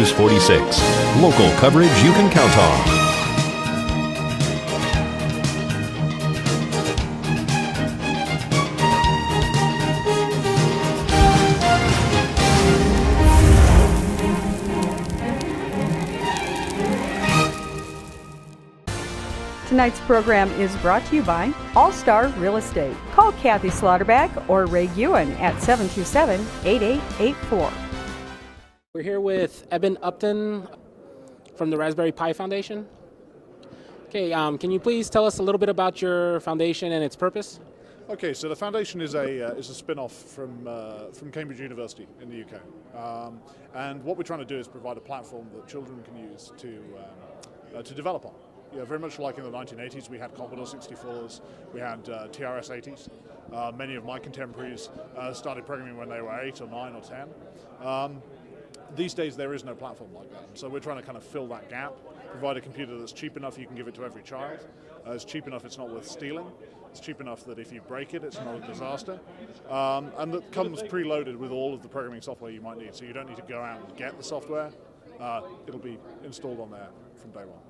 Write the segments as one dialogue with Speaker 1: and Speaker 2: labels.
Speaker 1: News 46. Local coverage you can count on.
Speaker 2: Tonight's program is brought to you by All-Star Real Estate. Call Kathy Slaughterback or Ray Ewan at 727-8884.
Speaker 3: We're here with Eben Upton from the Raspberry Pi Foundation. Okay, can you please tell us a little bit about your foundation and its purpose?
Speaker 4: Okay, so the foundation is a spin-off from Cambridge University in the UK, and what we're trying to do is provide a platform that children can use to develop on. Yeah, very much like in the 1980s, we had Commodore 64s, we had TRS-80s. Many of my contemporaries started programming when they were 8 or 9 or 10. These days, there is no platform like that. So we're trying to kind of fill that gap, provide a computer that's cheap enough you can give it to every child. It's cheap enough it's not worth stealing. It's cheap enough that if you break it, it's not a disaster. And that comes preloaded with all of the programming software you might need. So you don't need to go out and get the software. It'll be installed on there from day one.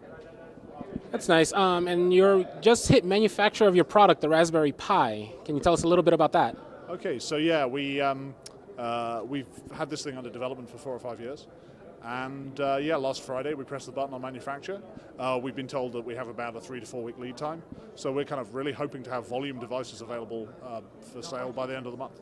Speaker 3: That's nice. And you're just hit manufacturer of your product, the Raspberry Pi. Can you tell us a little bit about that?
Speaker 4: Okay, so yeah, we've had this thing under development for 4 or 5 years. And last Friday we pressed the button on manufacture. We've been told that we have about a 3 to 4 week lead time. So we're kind of really hoping to have volume devices available for sale by the end of the month.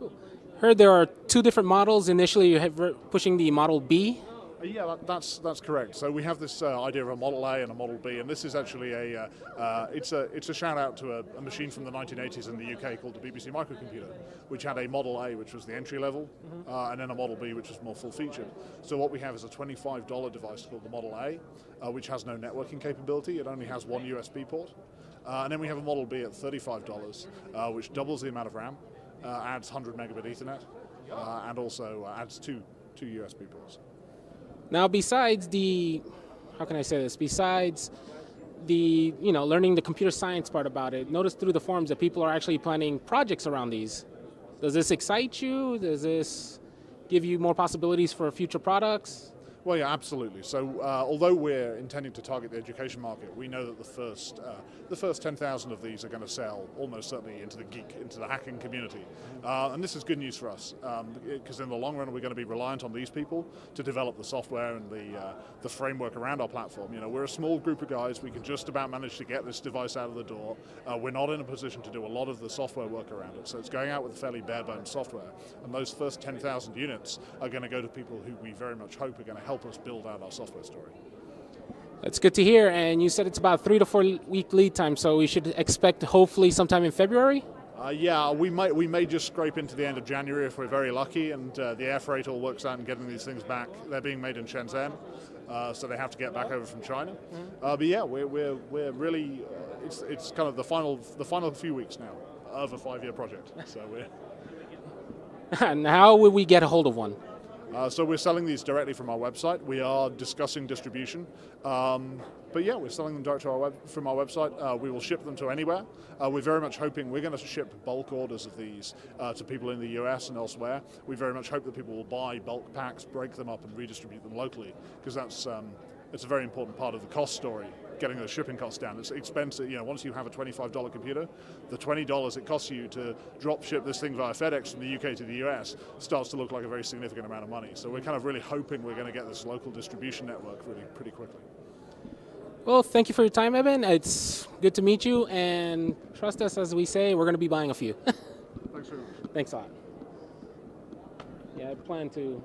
Speaker 3: Cool. Heard there are 2 different models. Initially you have pushing the Model B.
Speaker 4: Yeah, that's correct. So we have this idea of a Model A and a Model B, and this is actually it's a shout out to a machine from the 1980s in the UK called the BBC microcomputer, which had a Model A, which was the entry level, and then a Model B, which was more full featured. So what we have is a $25 device called the Model A, which has no networking capability. It only has 1 USB port, and then we have a Model B at $35, which doubles the amount of RAM, adds 100 megabit Ethernet, and also adds two USB ports.
Speaker 3: Now, besides the, besides the, learning the computer science part about it, notice through the forums that people are actually planning projects around these. Does this excite you? Does this give you more possibilities for future products?
Speaker 4: Well, yeah, absolutely. So, although we're intending to target the education market, we know that the first 10,000 of these are going to sell almost certainly into the hacking community, and this is good news for us because in the long run we're going to be reliant on these people to develop the software and the framework around our platform. We're a small group of guys. We can just about manage to get this device out of the door. We're not in a position to do a lot of the software work around it, so it's going out with fairly bare-bones software. And those first 10,000 units are going to go to people who we very much hope are going to help us build out our software story.
Speaker 3: That's good to hear. And you said it's about 3 to 4 week lead time, so we should expect hopefully sometime in February?
Speaker 4: Yeah, we may just scrape into the end of January if we're very lucky, and the air freight all works out in getting these things back. They're being made in Shenzhen, so they have to get back over from China. But yeah, we're really it's kind of the final few weeks now of a 5-year project. So we're.
Speaker 3: And how will we get a hold of one?
Speaker 4: So we're selling these directly from our website. We are discussing distribution. But yeah, we're selling them direct from our website. We will ship them to anywhere. We're very much hoping we're going to ship bulk orders of these to people in the US and elsewhere. We very much hope that people will buy bulk packs, break them up, and redistribute them locally, because it's a very important part of the cost story, getting those shipping costs down. It's expensive. Once you have a $25 computer, the $20 it costs you to drop ship this thing via FedEx from the UK to the US starts to look like a very significant amount of money. So we're kind of really hoping we're going to get this local distribution network really pretty quickly.
Speaker 3: Well, thank you for your time, Eben. It's good to meet you, and trust us as we say, we're going to be buying a few.
Speaker 4: Thanks very much.
Speaker 3: Thanks a lot. Yeah, I plan to